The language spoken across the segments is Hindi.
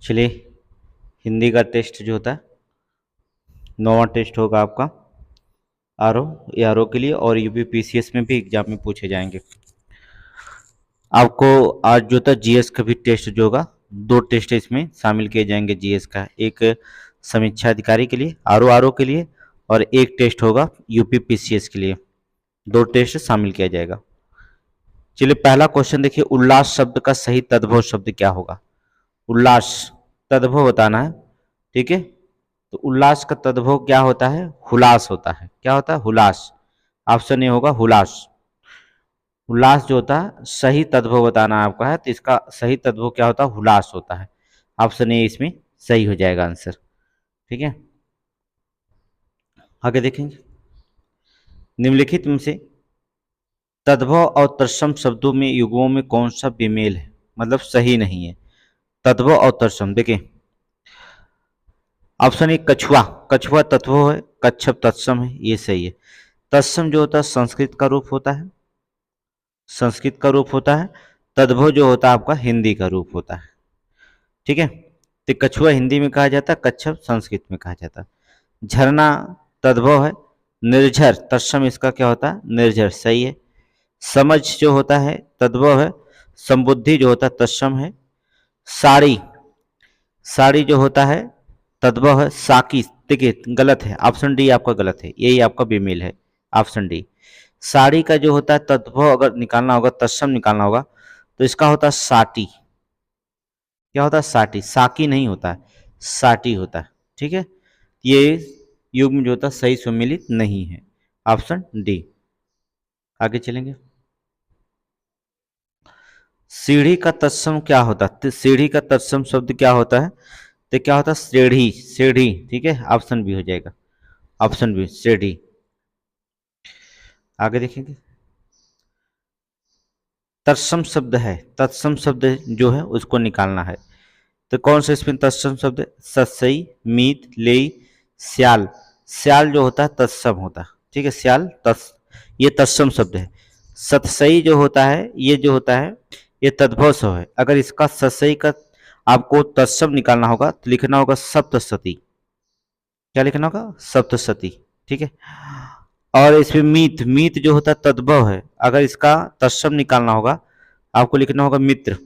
चलिए, हिंदी का टेस्ट जो होता है 9वां टेस्ट होगा आपका आर ओ के लिए, और यूपीपीसीएस में भी एग्जाम में पूछे जाएंगे। आपको आज जो था जीएस का भी टेस्ट जो होगा, 2 टेस्ट इसमें शामिल किए जाएंगे जीएस का, एक समीक्षा अधिकारी के लिए आर ओ के लिए, और एक टेस्ट होगा यूपीपीसीएस के लिए। 2 टेस्ट शामिल किया जाएगा। चलिए, पहला क्वेश्चन देखिए, उल्लास शब्द का सही तद्भव शब्द क्या होगा? उल्लास तद्भव बताना है, ठीक है। तो उल्लास का तद्भव क्या होता है? हुलास होता है। क्या होता है? हुलास। ऑप्शन ए होगा हुलास। उल्लास जो होता है सही तद्भव बताना आपका है, तो इसका सही तद्भव क्या होता है? हुलास होता है। ऑप्शन ए इसमें सही हो जाएगा आंसर, ठीक है। आगे देखेंगे, निम्नलिखित में से तद्भव और तत्सम शब्दों में युग्मों में कौन सा बेमेल है, मतलब सही नहीं है? तद्भव और तत्सम देखिए, ऑप्शन ए कछुआ, कछुआ तद्भव है, कच्छप तत्सम है, ये सही है। तत्सम जो होता है संस्कृत का रूप होता है, संस्कृत का रूप होता है। तद्भव जो होता है आपका हिंदी का रूप होता है, ठीक है। तो कछुआ हिंदी में कहा जाता है, कच्छप संस्कृत में कहा जाता है। झरना तद्भव है, निर्झर तत्सम इसका क्या होता है? निर्झर, सही है। समझ जो होता है तद्भव है, संबुद्धि जो होता है तत्सम है। साड़ी, साड़ी जो होता है तद्भव है, साकी देखिए गलत है, ऑप्शन डी आपका गलत है, यही आपका बेमेल है, ऑप्शन डी। साड़ी का जो होता है तद्भव अगर निकालना होगा, तत्सम निकालना होगा, तो इसका होता है साटी। क्या होता है? साटी, साकी नहीं होता है, साटी होता है, ठीक है। ये युग्म जो होता है सही सम्मिलित नहीं है, ऑप्शन डी। आगे चलेंगे, सीढ़ी का तत्सम क्या होता है? तो सीढ़ी का तत्सम शब्द क्या होता है? तो क्या होता है? सीढ़ी, सीढ़ी, ठीक है, ऑप्शन बी हो जाएगा, ऑप्शन बी सीढ़ी। आगे देखेंगे, तत्सम शब्द है, तत्सम शब्द जो है उसको निकालना है। तो कौन सा इसमें तत्सम शब्द है? सत्सई, मीत, लेई, स्याल। स्याल जो होता है तत्सम होता है, ठीक है, स्याल तत्स, ये तत्सम शब्द है। सतसई जो होता है, ये जो होता है ये तद्भव शब्द है। अगर इसका सतसई का आपको तत्सम निकालना होगा तो लिखना होगा सप्तसती। क्या लिखना होगा? सप्तसती, ठीक है। और इसमें मीत, मीत जो होता है तद्भव है, अगर इसका तत्सम निकालना होगा आपको लिखना होगा मित्र।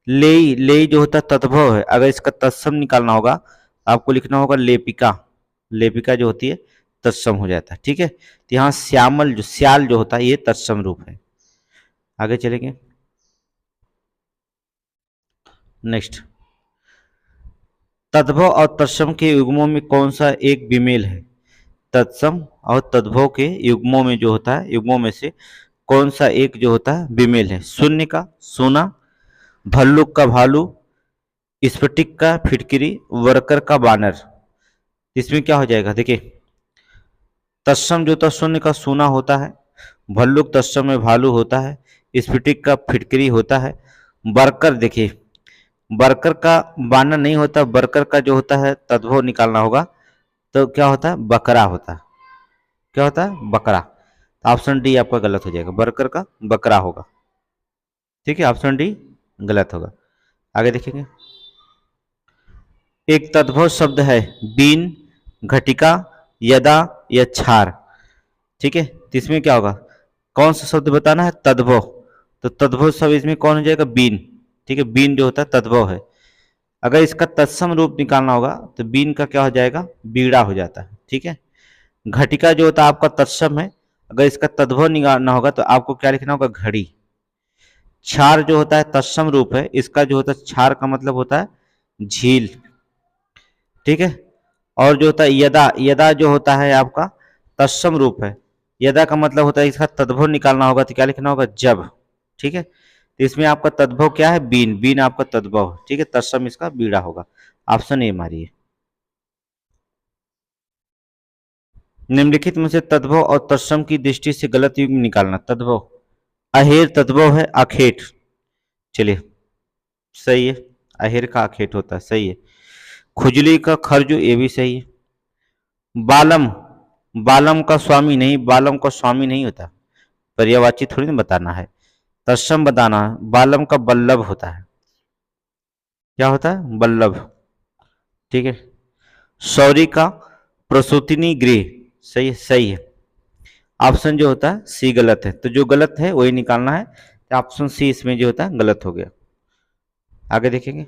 लेई, लेई जो होता है तद्भव है, अगर इसका तत्सम निकालना होगा आपको लिखना होगा लेपिका। लेपिका जो होती है तत्सम हो जाता है, ठीक है। तो यहाँ श्यामल जो श्याल जो होता है ये तत्सम रूप है। आगे चलेंगे, नेक्स्ट, तद्भव और तत्सम के युग्मों में कौन सा एक विमेल है? तत्सम और तद्भव के युग्मों में जो होता है, युग्मों में से कौन सा एक जो होता है विमेल है? शून्य का सोना, भल्लुक का भालू, स्फटिक का फिटकिरी, वर्कर का बानर। इसमें क्या हो जाएगा? देखिए, तत्सम जो होता शून्य का सोना होता है, भल्लुक तत्सम में भालू होता है, स्फटिक का फिटकिरी होता है। वर्कर देखिए, वर्कर का बानर नहीं होता, वर्कर का जो होता है तद्भव निकालना होगा तो क्या होता है? बकरा होता है। क्या होता है? बकरा। तो ऑप्शन डी आपका गलत हो जाएगा, वर्कर का बकरा होगा, ठीक है, ऑप्शन डी गलत होगा। आगे देखेंगे, एक तद्भव शब्द है बीन, घटिका, यदा या छार, ठीक है। तो इसमें क्या होगा? कौन सा शब्द बताना है? तद्भव। तो तद्भव शब्द इसमें कौन हो जाएगा? बीन, ठीक है, बीन जो होता है तद्भव है। अगर इसका तत्सम रूप निकालना होगा तो बीन का क्या हो जाएगा? बीड़ा हो जाता है, ठीक है। घटिका जो होता है आपका तत्सम है, अगर इसका तद्भव निकालना होगा तो आपको क्या लिखना होगा? घड़ी। छार जो होता है तत्सम रूप है, इसका जो होता है छार का मतलब होता है झील, ठीक है। और जो होता है यदा, यदा जो होता है आपका तत्सम रूप है, यदा का मतलब होता है इसका तद्भव निकालना होगा तो क्या लिखना होगा? जब, ठीक है। तो इसमें आपका तद्भव क्या है? बीन, बीन आपका तद्भव, ठीक है, तत्सम इसका बीड़ा होगा, ऑप्शन ए मारिए। निम्नलिखित में से तद्भव और तत्सम की दृष्टि से गलत युग्म निकालना। तद्भव, अहेर तद्भव है अखेट, चलिए सही है, अहेर का अखेट होता है, सही है। खुजली का खरजू, ये भी सही है। बालम, बालम का स्वामी नहीं, बालम का स्वामी नहीं होता, पर्यायवाची थोड़ी ना बताना है, तत्सम बताना है। बालम का बल्लभ होता है, क्या होता है? बल्लभ। ठीक है। शौरी का प्रसूतिनी गृह। सही है, सही है। ऑप्शन जो होता है सी गलत है, तो जो गलत है वही निकालना है, तो ऑप्शन सी इसमें जो होता है गलत हो गया। आगे देखेंगे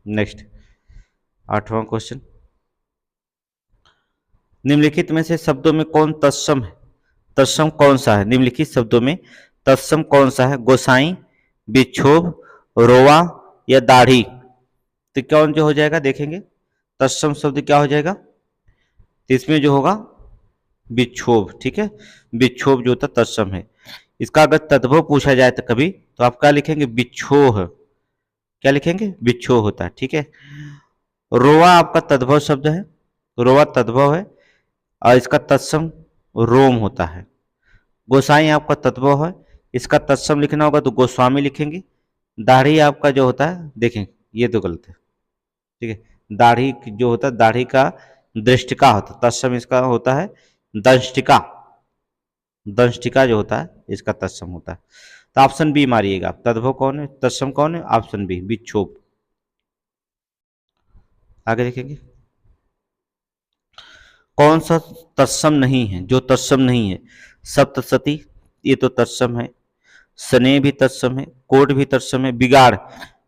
नेक्स्ट, 8वां क्वेश्चन। निम्नलिखित में से शब्दों में कौन तत्सम है? तत्सम कौन सा है? निम्नलिखित शब्दों में तत्सम कौन सा है? गोसाई, विक्षोभ, रोवा या दाढ़ी? तो कौन जो हो जाएगा देखेंगे, तत्सम शब्द क्या हो जाएगा? तो इसमें जो होगा विक्षोभ। ठीक है, विक्षोभ जो होता तत्सम है। इसका अगर तद्भव पूछा जाए तो कभी, तो आप क्या लिखेंगे? विक्षोह। क्या लिखेंगे? विक्षोह होता है। ठीक है। रोवा आपका तद्भव शब्द है, रोवा तद्भव है, और इसका तत्सम रोम होता है। गोसाई आपका तद्भव है, इसका तत्सम लिखना होगा तो गोस्वामी लिखेंगे। दाढ़ी आपका जो होता है, देखें ये तो गलत है। ठीक है, दाढ़ी जो होता है, दाढ़ी का दृष्टिका होता है, तत्सम इसका होता है दंष्टिका। दंष्टिका जो होता है इसका तत्सम होता है। तो ऑप्शन बी मारिएगा, तद्भव कौन है, तत्सम कौन है? ऑप्शन बी विक्षोभ। आगे देखेंगे कौन सा तत्सम नहीं है, जो तत्सम नहीं है। सप्तशती ये तो तत्सम है, स्नेह भी तत्सम है, कोट भी तत्सम है, बिगाड़,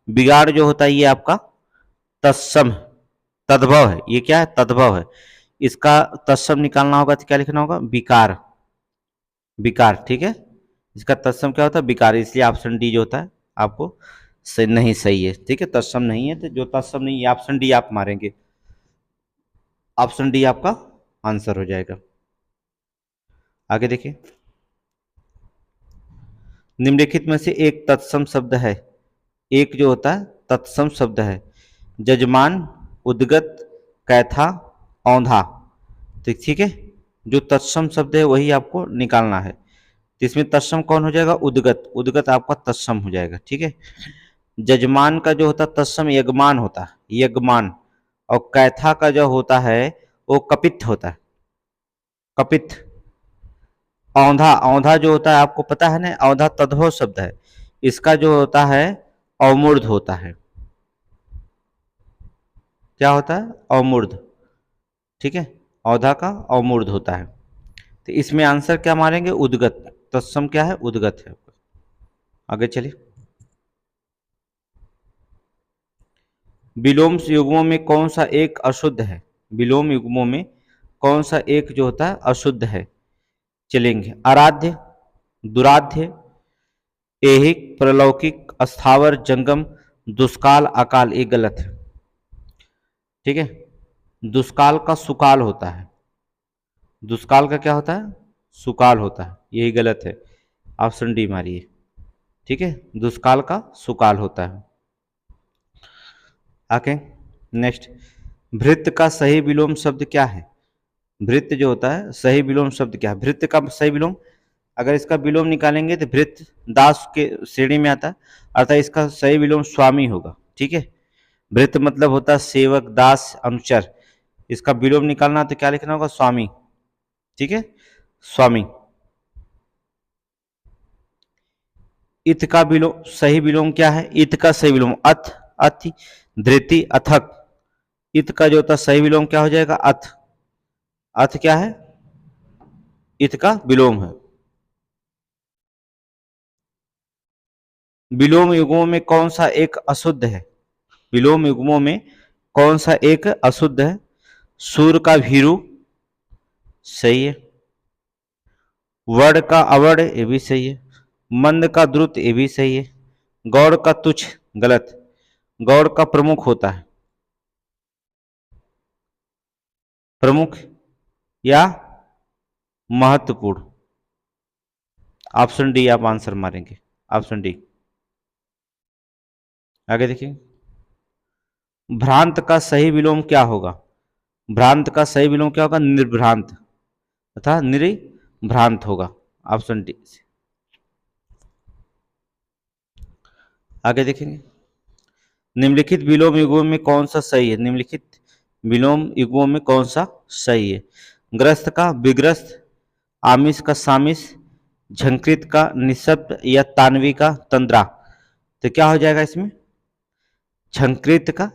बिगाड़ जो होता है ये आपका तत्सम तद्भव है। ये क्या है? तद्भव है। इसका तत्सम निकालना होगा तो क्या लिखना होगा? विकार। विकार। ठीक है, इसका तत्सम क्या होता है? विकार। इसलिए ऑप्शन डी जो होता है आपको सही नहीं, सही है। ठीक है, तत्सम नहीं है, तो जो तत्सम नहीं है ऑप्शन डी आप मारेंगे, ऑप्शन डी आपका आंसर हो जाएगा। आगे देखिए, निम्नलिखित में से एक तत्सम शब्द है, एक जो होता है तत्सम शब्द है। जजमान, उद्गत, कैथा, औंधा। तो ठीक है, जो तत्सम शब्द है वही आपको निकालना है। तो इसमें तत्सम कौन हो जाएगा? उद्गत। उद्गत आपका तत्सम हो जाएगा। ठीक है। जजमान का जो होता है तत्सम यजमान होता है, यजमान। और कैथा का जो होता है वो कपित होता है, कपित। औंधा, औंधा जो होता है आपको पता है ना, औंधा तद्भव शब्द है, इसका जो होता है अवमूर्ध होता है। क्या होता है? अवमूर्ध। ठीक है, औधा का अवमूर्ध होता है। तो इसमें आंसर क्या मारेंगे? उद्गत। तत्सम क्या है? उद्गत है। आगे चलिए, विलोम युग्मों में कौन सा एक अशुद्ध है? विलोम युग्मों में कौन सा एक जो होता है अशुद्ध है? चलेंगे, आराध्य, दुराध्य, ऐहिक, प्रलौकिक, अस्थावर, जंगम, दुष्काल, अकाल। ये गलत है। ठीक है, दुष्काल का सुकाल होता है, दुष्काल का क्या होता है? सुकाल होता है, यही गलत है। ऑप्शन डी मारिए। ठीक है, दुष्काल का सुकाल होता है। आके नेक्स्ट, भृत्य का सही विलोम शब्द क्या है? भृत्य जो होता है सही विलोम शब्द क्या है? भृत्य का सही विलोम, अगर इसका विलोम निकालेंगे तो भृत्य दास के श्रेणी में आता है, अर्थात इसका सही विलोम स्वामी होगा। ठीक है, भृत्य मतलब होता है सेवक, दास, अनुचर। इसका विलोम निकालना तो क्या लिखना होगा? स्वामी। ठीक है, स्वामी। इत का विलोम, सही विलोम क्या है? इत का सही विलोम अथ, अति, धृति, अथक। इत का जो होता है सही विलोम क्या हो जाएगा? अथ। अथ क्या है? इत का विलोम है। विलोम युग्मों में कौन सा एक अशुद्ध है? विलोम युग्मों में कौन सा एक अशुद्ध है? सूर का भीरु, सही है। वर्ण का अवर्ण, ये भी सही है। मंद का द्रुत, ये भी सही है। गौड़ का तुच्छ, गलत। गौड़ का प्रमुख होता है, प्रमुख या महत्वपूर्ण। ऑप्शन डी आप आंसर मारेंगे, ऑप्शन डी। आगे देखिए, भ्रांत का सही विलोम क्या होगा? भ्रांत का सही विलोम क्या होगा? निर्भ्रांत तथा निर्भ्रांत होगा, ऑप्शन डी। आगे देखेंगे, निम्नलिखित विलोम युग्मों में कौन सा सही है? निम्नलिखित विलोम युग्मों में कौन सा सही है? ग्रस्त का विग्रस्त, आमिष का सामिष, झंकृत का निशब्द या तानवी का तंद्रा। तो क्या हो जाएगा इसमें? झंकृत का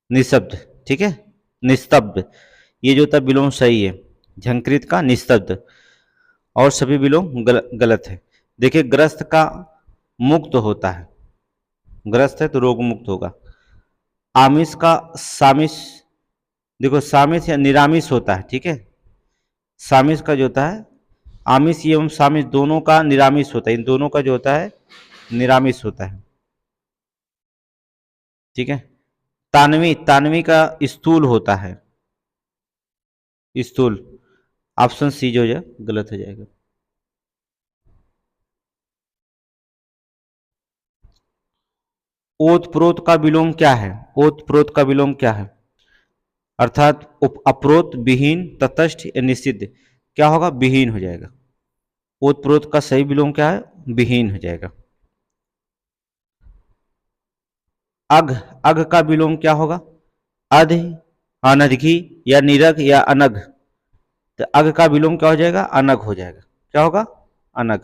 निस्तब्ध, ठीक है, निस्तब्ध, ये जो था विलोम सही है, झंकृत का निस्तब्ध, और सभी विलोम गलत है। देखिए ग्रस्त का मुक्त होता है, ग्रस्त है तो रोग मुक्त होगा। आमिष का सामिष, देखो सामिष या निरामिष होता है, ठीक है, सामिष का जो होता है, आमिष एवं सामिष दोनों का निरामिष होता है, इन दोनों का जो होता है निरामिष होता है, ठीक है। तानवी, तानवी का स्थूल होता है, स्थूल, ऑप्शन सी जो है गलत हो जाएगा। ओत प्रोत का विलोम क्या है? ओत प्रोत का विलोम क्या है? अर्थात अप्रोत, विहीन, तटस्थ या निषिद्ध, क्या होगा? विहीन हो जाएगा। ओत प्रोत का सही विलोम क्या है? विहीन हो जाएगा। अघ, अघ का विलोम क्या होगा? अध, अनघी या निरघ या अनघ, तो अघ का विलोम क्या हो जाएगा? अनघ हो जाएगा। क्या होगा? अनघ।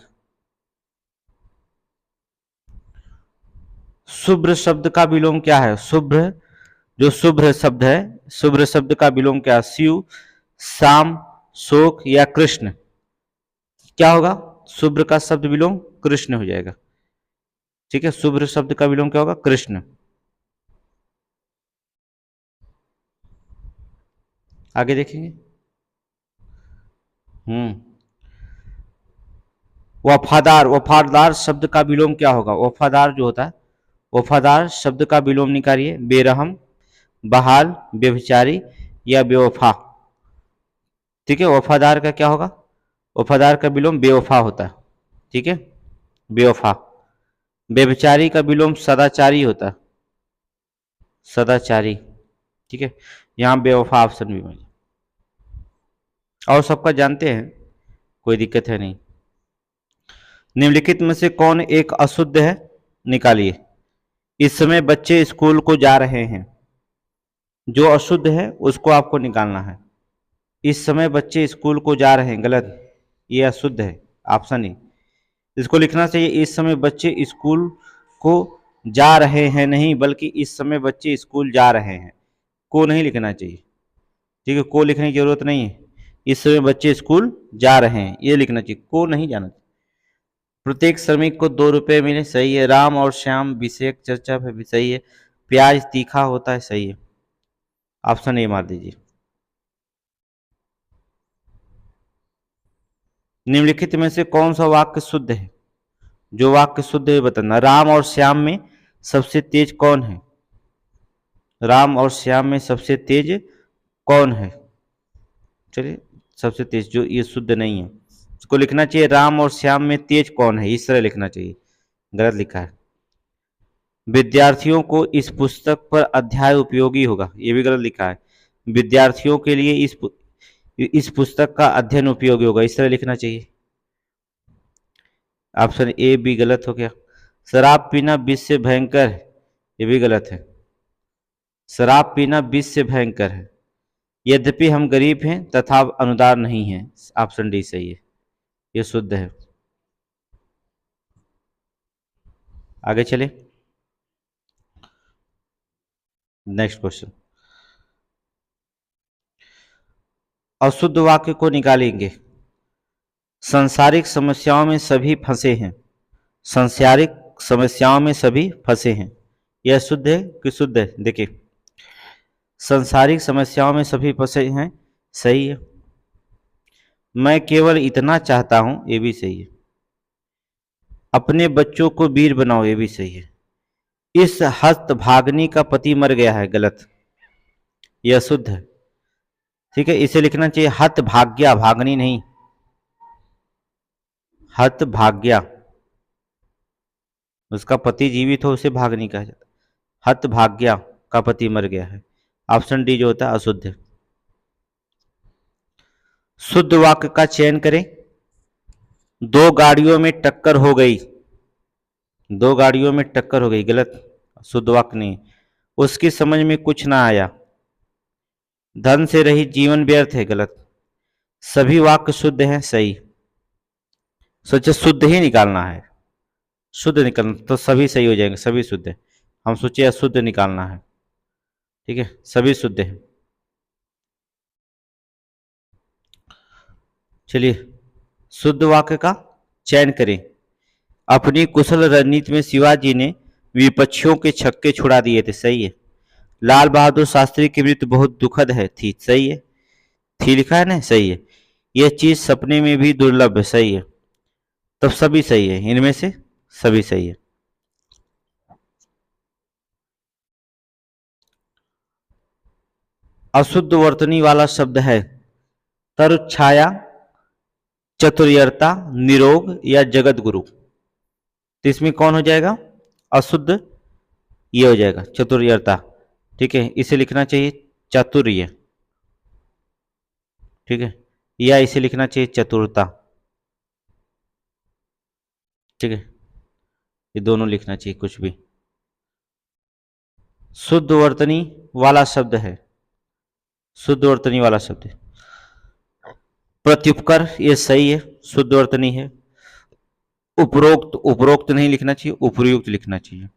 शुभ्र शब्द का विलोम क्या है? शुभ्र, जो शुभ्र शब्द है, शुभ्र शब्द का विलोम क्या है? शिव, शाम, शोक या कृष्ण, क्या होगा? शुभ्र का शब्द विलोम कृष्ण हो जाएगा, ठीक है। शुभ्र शब्द का विलोम क्या होगा? कृष्ण। आगे देखेंगे। वफादार, वफादार शब्द का विलोम क्या होगा? वफादार जो होता है, वफादार शब्द का विलोम निकालिए। बेरहम, बहाल, व्यभिचारी या बेवफा, ठीक है। वफादार का क्या होगा? वफादार का विलोम बेवफा होता है, ठीक है, बेवफा। व्यभिचारी का विलोम सदाचारी होता है, सदाचारी, ठीक है। यहाँ बेवफा ऑप्शन भी मिले, और सबका जानते हैं, कोई दिक्कत है नहीं। निम्नलिखित में से कौन एक अशुद्ध है? निकालिए। इस समय बच्चे स्कूल को जा रहे हैं, जो अशुद्ध है उसको आपको निकालना है। इस समय बच्चे स्कूल को जा रहे हैं, गलत, ये अशुद्ध है, ऑप्शन ए। इसको लिखना चाहिए इस समय बच्चे स्कूल को जा रहे हैं, नहीं बल्कि इस समय बच्चे स्कूल जा रहे हैं, को नहीं लिखना चाहिए, ठीक है, को लिखने की जरूरत नहीं है। इस समय बच्चे स्कूल जा रहे हैं ये लिखना चाहिए, को नहीं जाना चाहिए। प्रत्येक श्रमिक को 2 रुपए मिले, सही है। राम और श्याम विषयक चर्चा पे भी सही है। प्याज तीखा होता है, सही है, ऑप्शन ए मार दीजिए। निम्नलिखित में से कौन सा वाक्य शुद्ध है? जो वाक्य शुद्ध है बताना। राम और श्याम में सबसे तेज कौन है? राम और श्याम में सबसे तेज कौन है? चलिए, सबसे तेज, जो ये शुद्ध नहीं है इसको लिखना चाहिए राम और श्याम में तेज कौन है, इस तरह लिखना चाहिए, गलत लिखा है। विद्यार्थियों को इस पुस्तक पर अध्याय उपयोगी होगा, ये भी गलत लिखा है। विद्यार्थियों के लिए इस पुस्तक का अध्ययन उपयोगी होगा, इस तरह लिखना चाहिए। ऑप्शन ए भी गलत हो गया। शराब पीना विष से भयंकर है, ये भी गलत है। शराब पीना विष से भयंकर है। यद्यपि हम गरीब हैं तथा अनुदार नहीं हैं, ऑप्शन डी सही है, ये शुद्ध है। आगे चले, नेक्स्ट क्वेश्चन। अशुद्ध वाक्य को निकालेंगे। संसारिक समस्याओं में सभी फंसे हैं, संसारिक समस्याओं में सभी फंसे हैं, यह शुद्ध है कि शुद्ध है? देखिए, संसारिक समस्याओं में सभी फंसे हैं, सही है। मैं केवल इतना चाहता हूं, ये भी सही है। अपने बच्चों को वीर बनाओ, ये भी सही है। इस हस्तभागिनी का पति मर गया है, गलत, यह शुद्ध है, ठीक है। इसे लिखना चाहिए हत भाग्या, भागनी नहीं, हत भाग्या। उसका पति जीवित हो उसे भागनी कहा जाता है। हत भाग्या का पति मर गया है, ऑप्शन डी जो होता है अशुद्ध है। शुद्ध वाक्य का चयन करें। दो गाड़ियों में टक्कर हो गई, दो गाड़ियों में टक्कर हो गई, गलत, शुद्ध वाक्य नहीं। उसकी समझ में कुछ ना आया। धन से रही जीवन व्यर्थ है, गलत। सभी वाक्य शुद्ध हैं, सही। सोचे शुद्ध ही निकालना है, शुद्ध निकालना तो सभी सही हो जाएंगे, सभी शुद्ध है। हम सोचे अशुद्ध निकालना है, ठीक है, सभी शुद्ध है। चलिए, शुद्ध वाक्य का चयन करें। अपनी कुशल रणनीति में शिवाजी ने विपक्षियों के छक्के छुड़ा दिए थे, सही है। लाल बहादुर शास्त्री की मृत्यु बहुत दुखद है, थी, सही है। थी लिखा है ना, सही है। यह चीज सपने में भी दुर्लभ है, सही है। तब सभी सही है, इनमें से सभी सही है। अशुद्ध वर्तनी वाला शब्द है तरुच्छाया, चतुर्यता, निरोग या जगत गुरु। तो इसमें कौन हो जाएगा अशुद्ध? ये हो जाएगा चतुर्यता, ठीक है। इसे लिखना चाहिए चातुर्य, ठीक है, या इसे लिखना चाहिए चतुरता, ठीक है। ये दोनों लिखना चाहिए, कुछ भी। शुद्ध वर्तनी वाला शब्द है, शुद्ध वर्तनी वाला शब्द है प्रत्युपकर, ये सही है, शुद्ध वर्तनी है। उपरोक्त, उपरोक्त नहीं लिखना चाहिए, उपयुक्त लिखना चाहिए,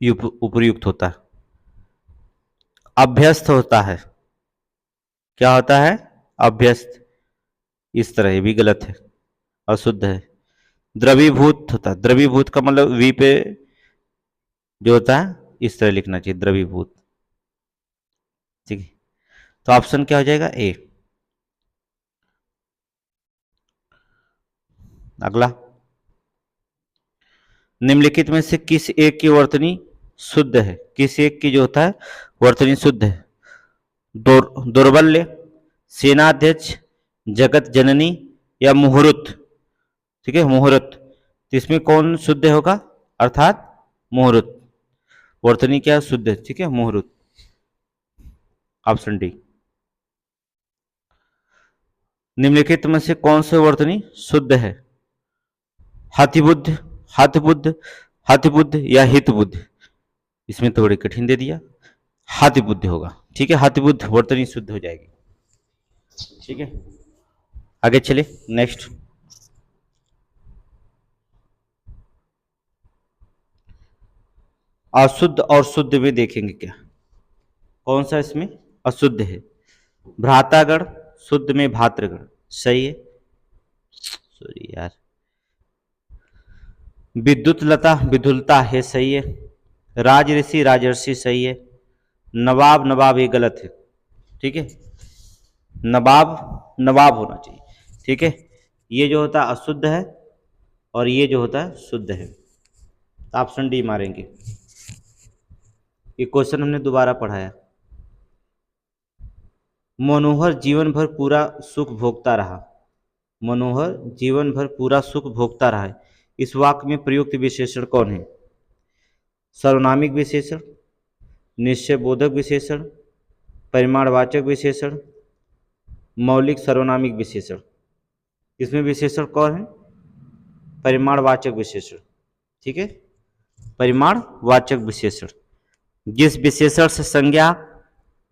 उपयुक्त होता है। अभ्यस्त होता है, क्या होता है? अभ्यस्त, इस तरह ये भी गलत है, अशुद्ध है। द्रवीभूत होता है, द्रवीभूत का मतलब वी पे जो होता है इस तरह लिखना चाहिए, द्रवीभूत, ठीक है। तो ऑप्शन क्या हो जाएगा? ए। अगला, निम्नलिखित में से किस एक की वर्तनी शुद्ध है? किस एक की जो होता है वर्तनी शुद्ध है? दौर्बल्य, सेनाध्यक्ष, जगत जननी या मुहूर्त, ठीक है, मुहूर्त। तो इसमें कौन शुद्ध होगा? अर्थात मुहूर्त, वर्तनी क्या शुद्ध है, ठीक है, मुहूर्त, ऑप्शन डी। निम्नलिखित में से कौन से वर्तनी शुद्ध है? हाथिबुद्ध, हाथिबुद्ध, हाथिबुद्ध या हितबुद्ध? इसमें थोड़ी कठिन दे दिया, हाथिबुद्ध होगा, ठीक है, हाथिबुद्ध वर्तनी शुद्ध हो जाएगी, ठीक है। आगे चले, नेक्स्ट। अशुद्ध और शुद्ध में देखेंगे क्या कौन सा इसमें अशुद्ध है। भ्रातागण, शुद्ध में भातृगण, सही है, सॉरी यार। विद्युत लता, विधुलता है, सही है। राज ऋषि, राजर्षि, सही है। नवाब, नवाब ये गलत है, ठीक है, नवाब नवाब होना चाहिए, ठीक है। ये जो होता है अशुद्ध है और ये जो होता है शुद्ध है, तो ऑप्शन डी मारेंगे। ये क्वेश्चन हमने दोबारा पढ़ाया। मनोहर जीवन भर पूरा सुख भोगता रहा, मनोहर जीवन भर पूरा सुख भोगता रहा है, इस वाक्य में प्रयुक्त विशेषण कौन है? सर्वनामिक विशेषण, निश्चय बोधक विशेषण, परिमाणवाचक विशेषण, मौलिक सर्वनामिक विशेषण। इसमें विशेषण कौन है? परिमाणवाचक विशेषण, ठीक है, परिमाणवाचक विशेषण। जिस विशेषण से संज्ञा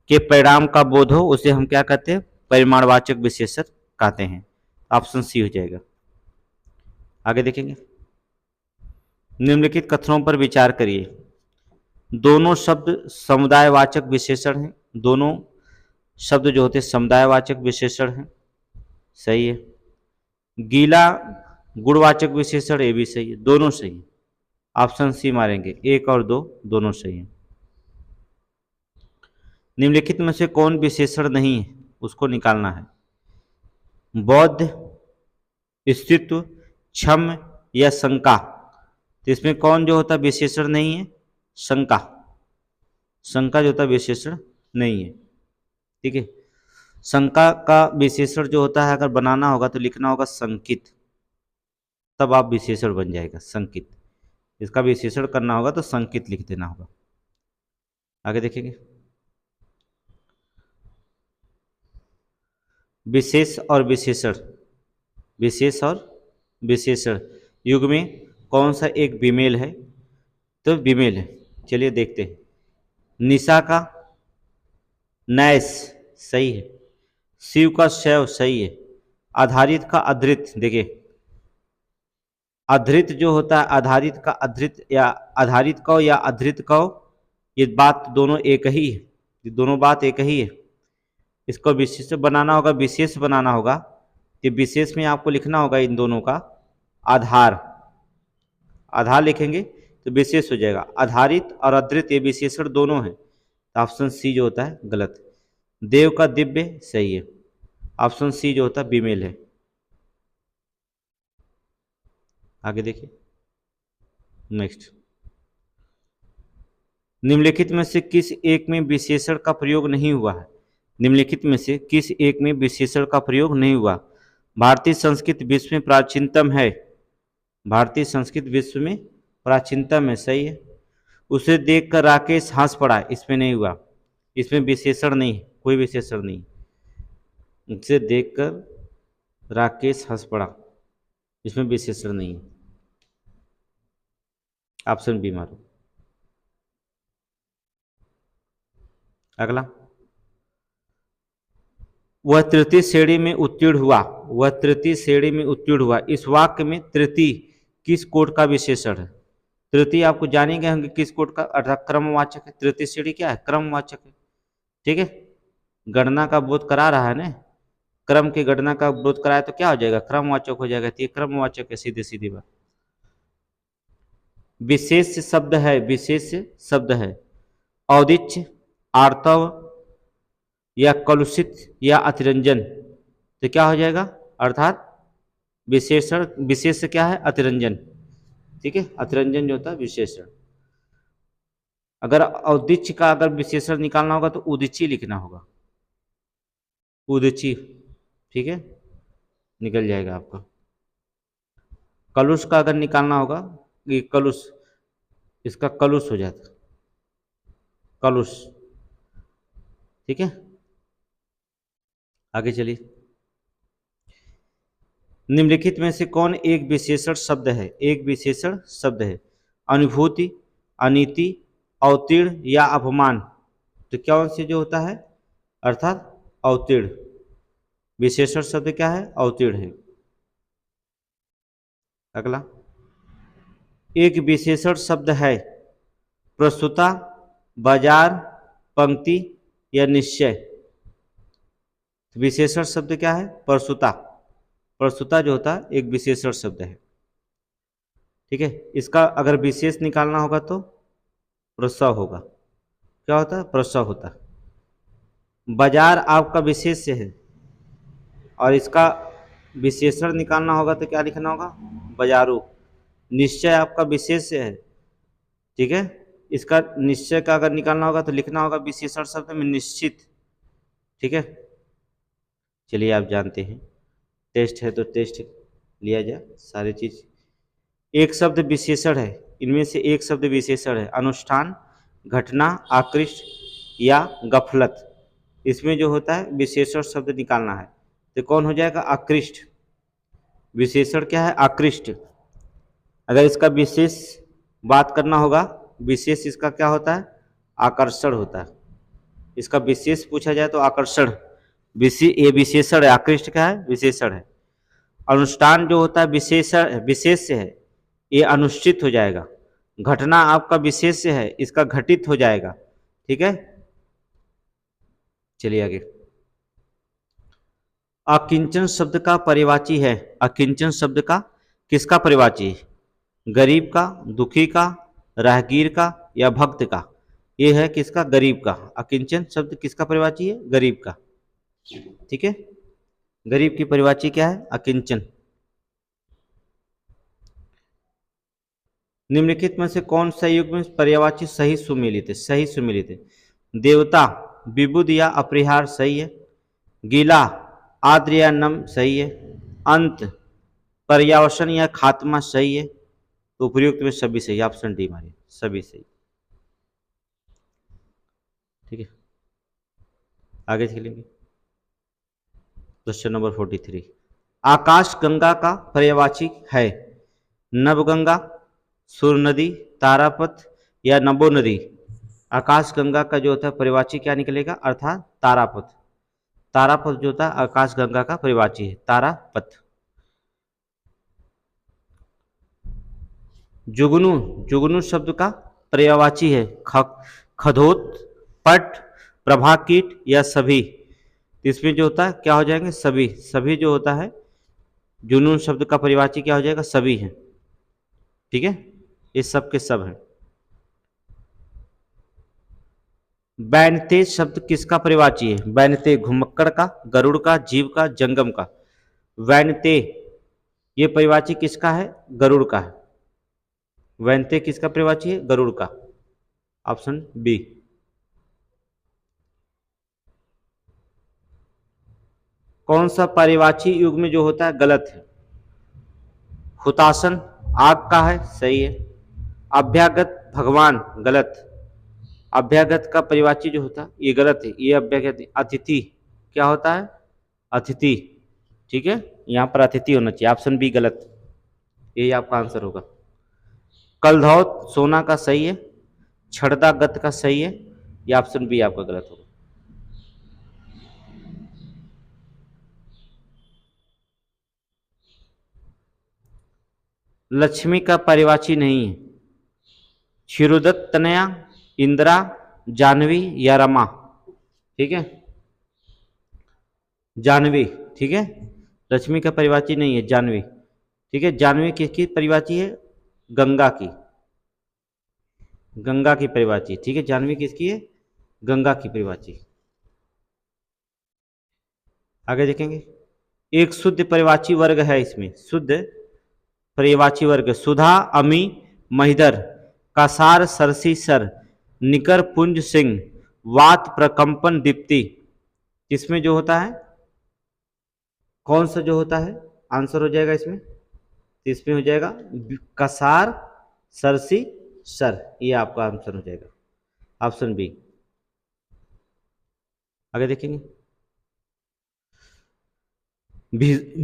के परिणाम का बोध हो उसे हम क्या कहते हैं? परिमाणवाचक विशेषण कहते हैं। ऑप्शन सी हो जाएगा। आगे देखेंगे, निम्नलिखित कथनों पर विचार करिए। दोनों शब्द समुदायवाचक विशेषण हैं, दोनों शब्द जो होते हैं समुदायवाचक विशेषण हैं, सही है। गीला गुणवाचक विशेषण, ये भी सही है, दोनों सही है। ऑप्शन सी मारेंगे, एक और दो दोनों सही है। निम्नलिखित में से कौन विशेषण नहीं है, उसको निकालना है। बौद्ध, स्थित्व, क्षम या शंका। तो इसमें कौन जो होता विशेषण नहीं है? शंका, शंका जो होता विशेषण नहीं है, ठीक है। शंका का विशेषण जो होता है अगर बनाना होगा तो लिखना होगा संकित, तब आप विशेषण बन जाएगा संकित। इसका विशेषण करना होगा तो संकित लिख देना होगा। आगे देखेंगे, विशेष और विशेषण, विशेष और विशेषण युग में कौन सा एक विमेल है? तो विमेल है, चलिए देखते हैं। निशा का नैस, सही है। शिव का शैव, सही है। आधारित का अधृत, देखिए अधृत जो होता है, आधारित का अधृत या आधारित कौ या अधृत कौ, ये बात दोनों एक ही है, ये दोनों बात एक ही है। इसको विशेष बनाना होगा, विशेष बनाना होगा, तो विशेष में आपको लिखना होगा इन दोनों का आधार, आधार लिखेंगे तो विशेष हो जाएगा। आधारित और अधृत ये विशेषण दोनों हैं, तो ऑप्शन सी जो होता है गलत। देव का दिव्य सही है, ऑप्शन सी जो होता है विमेल है। आगे देखिए नेक्स्ट, निम्नलिखित में से किस एक में विशेषण का प्रयोग नहीं हुआ है? निम्नलिखित में से किस एक में विशेषण का प्रयोग नहीं हुआ? भारतीय संस्कृत विश्व में प्राचीनतम है, भारतीय संस्कृत विश्व में प्राचीनतम है, सही है। उसे देखकर राकेश हंस पड़ा, इसमें नहीं हुआ, इसमें विशेषण नहीं है, कोई विशेषण नहीं। उसे देखकर राकेश हंस पड़ा, इसमें विशेषण नहीं है, ऑप्शन बी मारो। अगला, वह तृतीय श्रेणी में उत्तीर्ण हुआ, वह तृतीय श्रेणी में उत्तीर्ण हुआ, इस वाक्य में तृतीय किस कोट का विशेषण है? तृतीय आपको जानेंगे होंगे किस कोट का, अर्थात क्रमवाचक है। तृतीय श्रेणी क्या है? क्रमवाचक है, ठीक है। गणना का बोध करा रहा है ना, क्रम की गणना का बोध कराया तो क्या हो जाएगा? क्रमवाचक हो जाएगा, तो ये क्रमवाचक है, सीधी सीधी बात। विशेष शब्द है, विशेष शब्द है, औदिच्य, आर्तव या कलुषित या अतिरंजन, तो क्या हो जाएगा? अर्थात विशेषण, विशेष क्या है? अतिरंजन, ठीक है, अतिरंजन जो होता है विशेषण। अगर औदिच्य का अगर विशेषण निकालना होगा तो उदिची लिखना होगा, उदिची, ठीक है, निकल जाएगा आपका। कलुष का अगर निकालना होगा, ये कलुष, इसका कलुष हो जाता, कलुष, ठीक है। आगे चलिए, निम्नलिखित में से कौन एक विशेषण शब्द है? एक विशेषण शब्द है, अनुभूति, अनीति, अवतीर्ण या अपमान, तो क्या से जो होता है? अर्थात अवतीर्ण, विशेषण शब्द क्या है? अवतीर्ण है। अगला, एक विशेषण शब्द है प्रस्तुता, बाजार, पंक्ति या निश्चय, विशेषण शब्द क्या है? प्रस्तुता, प्रस्तुता जो होता है एक विशेषण शब्द है, ठीक है। इसका अगर विशेष निकालना होगा तो प्रसव होगा, क्या होता है? प्रसव होता है। बाजार आपका विशेष्य है और इसका विशेषण निकालना होगा तो क्या लिखना होगा? बाजारू। निश्चय आपका विशेष्य है, ठीक है, इसका निश्चय का अगर निकालना होगा तो लिखना होगा विशेषण शब्द में निश्चित, ठीक है। चलिए आप जानते हैं, टेस्ट है तो टेस्ट लिया जाए सारी चीज। एक शब्द विशेषण है, इनमें से एक शब्द विशेषण है अनुष्ठान, घटना, आकृष्ट या गफलत, इसमें जो होता है विशेषण शब्द निकालना है तो कौन हो जाएगा? आकृष्ट। विशेषण क्या है? आकृष्ट। अगर इसका विशेष बात करना होगा, विशेष इसका क्या होता है? आकर्षण होता है। इसका विशेष पूछा जाए तो आकर्षण, ये विशेषण है, आकृष्ट क्या है? विशेषण है। अनुष्ठान जो होता है विशेषण, विशेष्य है, ये अनुष्ठित हो जाएगा। घटना आपका विशेष्य है, इसका घटित हो जाएगा, ठीक है। चलिए आगे, अकिंचन शब्द का परिवाची है, अकिंचन शब्द का किसका परिवाची है? गरीब का, दुखी का, राहगीर का या भक्त का? ये है किसका? गरीब का। अकिंचन शब्द किसका परिवाची है? गरीब का, ठीक है। गरीब की परिवाची क्या है? अकिंचन। निम्नलिखित में से कौन सा युग में पर्यायवाची सही सुमेलित है? सही सुमेलित है, देवता, विबुध या अपरिहार सही है, गीला, आद्र या नम सही है, अंत, पर्यावसन या खात्मा सही है, तो उपयुक्त में सभी सही, ऑप्शन डी मारिए, सभी सही, ठीक है। आगे चलेंगे, क्वेश्चन नंबर 43, आकाश गंगा का पर्यायवाची है नवगंगा, सुर नदी, तारापथ या नबो नदी? आकाश गंगा का जो होता है परिवाची क्या निकलेगा? अर्थात तारापथ। तारापथ जो होता है आकाश गंगा का परिवाची है, तारापथ। जुगनू, जुगनू शब्द का पर्यायवाची है खदोत, पट, प्रभा कीट या सभी। इसमें जो होता है क्या हो जाएंगे, सभी। सभी जो होता है जुनून शब्द का पर्यायवाची क्या हो जाएगा, सभी है। ठीक है, ये सब के सब है। बैनते शब्द किसका पर्यायवाची है? बैनते घुमक्कड़ का, गरुड़ का, जीव का, जंगम का। वैनते ये पर्यायवाची किसका है? गरुड़ का है। वैनते किसका पर्यायवाची है? गरुड़ का। Option B. कौन सा पर्यायवाची युग में जो होता है गलत है? हुतासन आग का है, सही है। अभ्यागत भगवान, गलत। अभ्यागत का पर्यायवाची जो होता है ये गलत है, ये अभ्यागत। अतिथि क्या होता है? अतिथि। ठीक है, यहाँ पर अतिथि होना चाहिए, ऑप्शन बी गलत। यही आपका आंसर होगा। कलधौत सोना का सही है। छड़दा गत का सही है, ये ऑप्शन बी आपका गलत होगा। लक्ष्मी का पर्यायवाची नहीं है। क्षीरोदत तनया, इंदिरा, जानवी या रमा। ठीक है, जानवी। ठीक है, लक्ष्मी का पर्यायवाची नहीं है, जानवी। ठीक है, जानवी किसकी पर्यायवाची है? गंगा की। गंगा की पर्यायवाची। ठीक है, जानवी किसकी है? गंगा की पर्यायवाची। आगे देखेंगे। एक शुद्ध पर्यायवाची वर्ग है इसमें, शुद्ध पर्यायवाची वर्ग। सुधा, अमी, महिधर, कासार, सरसी, सर, निकर, पुंज, सिंह, वात, प्रकंपन, दीप्ति। इसमें जो होता है कौन सा जो होता है आंसर हो जाएगा इसमें? तो इसमें हो जाएगा कसार, सरसी, सर, ये आपका आंसर हो जाएगा, ऑप्शन बी। आगे देखेंगे।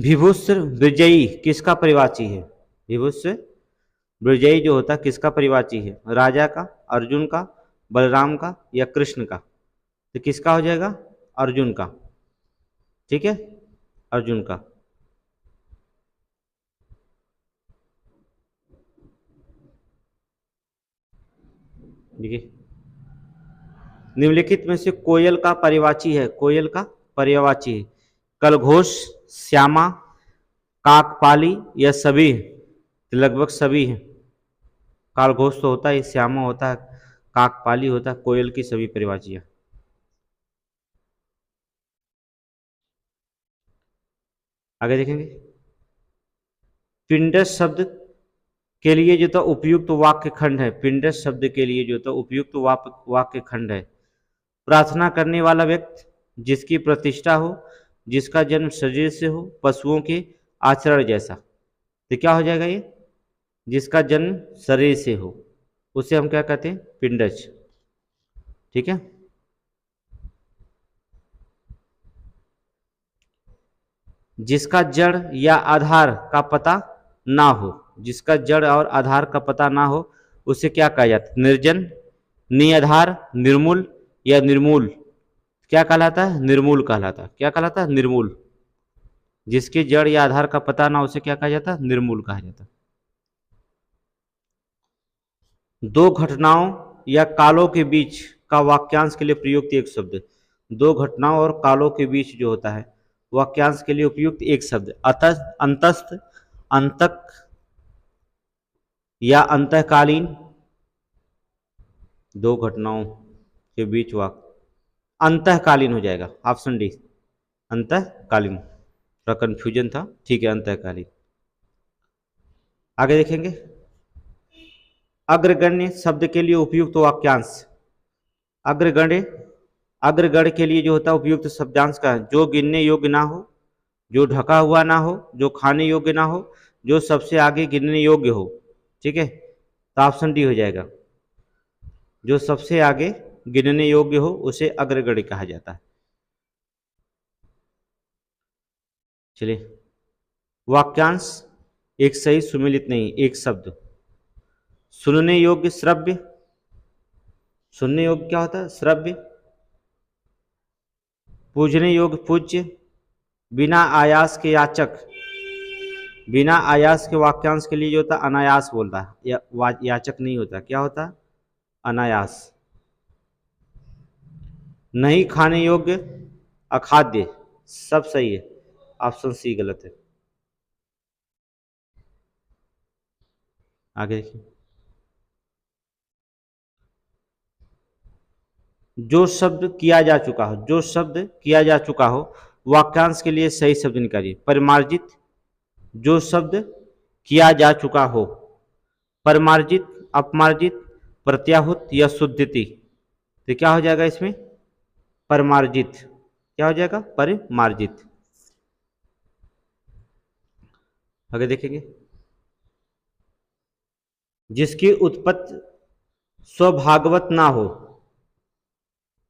विभुस्र विजयी किसका पर्यायवाची है? विभुस्र विजयी जो होता है किसका पर्यायवाची है? राजा का, अर्जुन का, बलराम का या कृष्ण का। तो किसका हो जाएगा? अर्जुन का। ठीक है, अर्जुन का। देखिए, निम्नलिखित में से कोयल का पर्यायवाची है, कोयल का पर्यायवाची है। कलघोष, श्यामा, काकपाली या सभी। तो लगभग सभी है। कालघोष तो होता है, श्यामा होता है, काकपाली होता है, कोयल की सभी पर्यायवाचियां। आगे देखेंगे। पिंडस शब्द के लिए जो था उपयुक्त वाक्य खंड है, पिंडस शब्द के लिए जो था उपयुक्त वाक्य खंड है। प्रार्थना करने वाला व्यक्ति, जिसकी प्रतिष्ठा हो, जिसका जन्म शरीर से हो, पशुओं के आचरण जैसा। तो क्या हो जाएगा ये? जिसका जन्म शरीर से हो उसे हम क्या कहते हैं? पिंडज। ठीक है, जिसका जड़ या आधार का पता ना हो, जिसका जड़ और आधार का पता ना हो उसे क्या कहा जाता है? निर्जन, निराधार, निर्मूल या निर्मूल। क्या कहलाता है? निर्मूल कहलाता है। क्या कहलाता है? निर्मूल। जिसके जड़ या आधार का पता ना उसे क्या कहा जाता है? निर्मूल कहा जाता है। दो घटनाओं या कालों के बीच का वाक्यांश के लिए प्रयुक्त एक शब्द। दो घटनाओं और कालों के बीच जो होता है वाक्यांश के लिए उपयुक्त एक शब्द। अतः, अंतस्थ, अंतक या अंतःकालीन। दो घटनाओं के बीच वाक्य अंतःकालीन हो जाएगा, ऑप्शन डी अंतःकालीन। थोड़ा कंफ्यूजन था, ठीक है, अंतःकालीन। आगे देखेंगे। अग्रगण्य शब्द के लिए उपयुक्त वाक्यांश। अग्रगण्य, अग्रगण्य के लिए जो होता है उपयुक्त शब्दांश का है, जो गिनने योग्य ना हो, जो ढका हुआ ना हो, जो खाने योग्य ना हो, जो सबसे आगे गिनने योग्य हो। ठीक है, तो ऑप्शन डी हो जाएगा। जो सबसे आगे गिनने योग्य हो उसे अग्रगण्य कहा जाता है। चलिए, वाक्यांश एक सही सुमिलित नहीं, एक शब्द। सुनने योग्य श्रव्य। सुनने योग्य क्या होता है? श्रव्य। पूजने योग्य पूज्य। बिना आयास के याचक। बिना आयास के वाक्यांश के लिए जो होता है अनायास बोलता है, याचक नहीं होता। क्या होता है? अनायास। नहीं खाने योग्य, अखाद्य। सब सही है, ऑप्शन सी गलत है। आगे देखिए, जो शब्द किया जा चुका हो, जो शब्द किया जा चुका हो, वाक्यांश के लिए सही शब्द निकालिए। परिमार्जित, जो शब्द किया जा चुका हो। परमार्जित, अपमार्जित, प्रत्याहुत या शुद्धिति। तो क्या हो जाएगा इसमें? परमार्जित। क्या हो जाएगा? परिमार्जित। आगे देखेंगे, जिसकी उत्पत्ति स्वभागवत ना हो,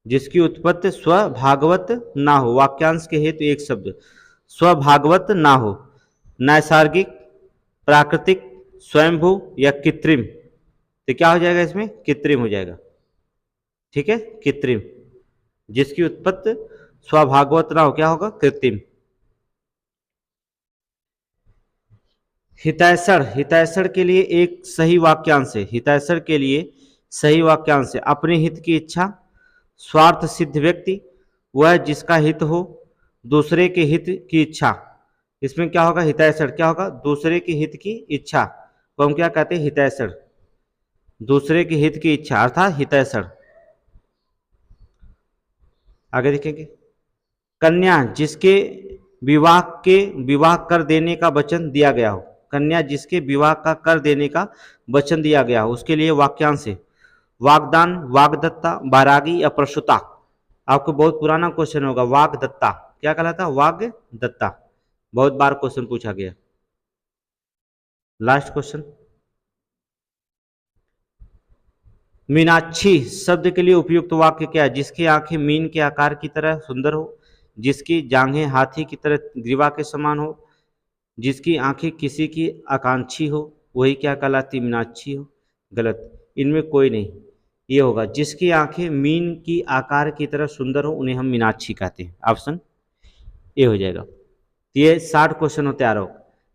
जिसकी उत्पत्ति स्वभागवत ना हो, वाक्यांश के हेतु एक शब्द, स्वभागवत ना हो। नैसर्गिक, प्राकृतिक, स्वयंभू या कृत्रिम। तो क्या हो जाएगा इसमें? कृत्रिम हो जाएगा। ठीक है, कृत्रिम। जिसकी उत्पत्ति स्वभागवत ना हो, क्या होगा? कृत्रिम। हितैषण, हितैषण के लिए एक सही वाक्यांश है। हितैषण के लिए सही वाक्यांश है, अपने हित की इच्छा, स्वार्थ सिद्ध व्यक्ति, वह जिसका हित हो, दूसरे के हित की इच्छा। इसमें क्या होगा? हितैषण। क्या होगा? दूसरे के हित की इच्छा को हम क्या कहते हैं? हितैषण। दूसरे के हित की इच्छा अर्थात हितैषण। आगे देखेंगे, कन्या जिसके विवाह कर देने का वचन दिया गया हो। कन्या जिसके विवाह का कर देने का वचन दिया गया हो, उसके लिए वाक्यांश है वागदान, वागदत्ता, बैरागी या प्रसूता। आपको बहुत पुराना क्वेश्चन होगा, वागदत्ता क्या कहलाता? वागदत्ता। बहुत बार क्वेश्चन पूछा गया। लास्ट क्वेश्चन, मीनाक्षी शब्द के लिए उपयुक्त वाक्य क्या है? जिसकी आंखें मीन के आकार की तरह सुंदर हो, जिसकी जांघें हाथी की तरह ग्रीवा के समान हो, जिसकी आंखें किसी की आकांक्षी हो, वही क्या कहलाती? मीनाक्षी हो। गलत, इनमें कोई नहीं। ये होगा जिसकी आंखें मीन की आकार की तरह सुंदर हो, उन्हें हम मीनाक्षी कहते हैं। ऑप्शन ए हो जाएगा। तो ये 60 क्वेश्चन होते आ रहा हो।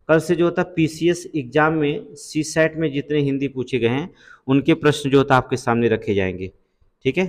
कल से जो होता है पीसीएस एग्जाम में, सी सेट में जितने हिंदी पूछे गए हैं, उनके प्रश्न जो होता है आपके सामने रखे जाएंगे। ठीक है।